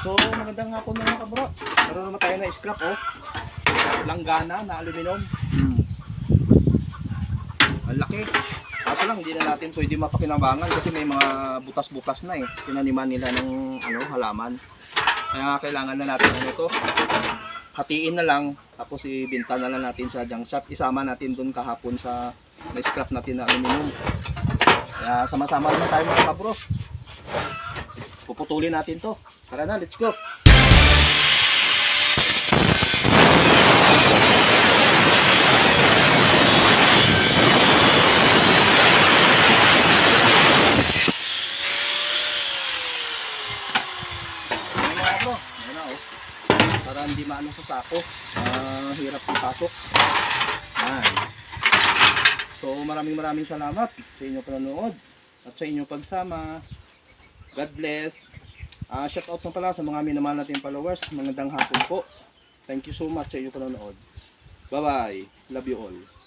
So magandang hapon mga kabro. Meron naman tayo na scrap langgana na aluminum. Ang laki. Kaso lang hindi na natin pwede mapakinabangan kasi may mga butas-butas na tinaniman nila ng halaman. Kaya kailangan na natin ito. Hatiin na lang tapos ibenta na lang natin sa junk shop. Isama natin dun kahapon sa scrap natin na aluminum. Kaya sama-sama naman tayo mga kabro. Puputulin natin to. Tara na, let's go. Para hindi maano sa sako, hirap ipasok. So maraming salamat sa inyong panonood at sa inyong pagsama. God bless. Shout out na pala sa mga minamahal nating followers. Magandang hapon po. Thank you so much sa inyong panonood. Bye bye. Love you all.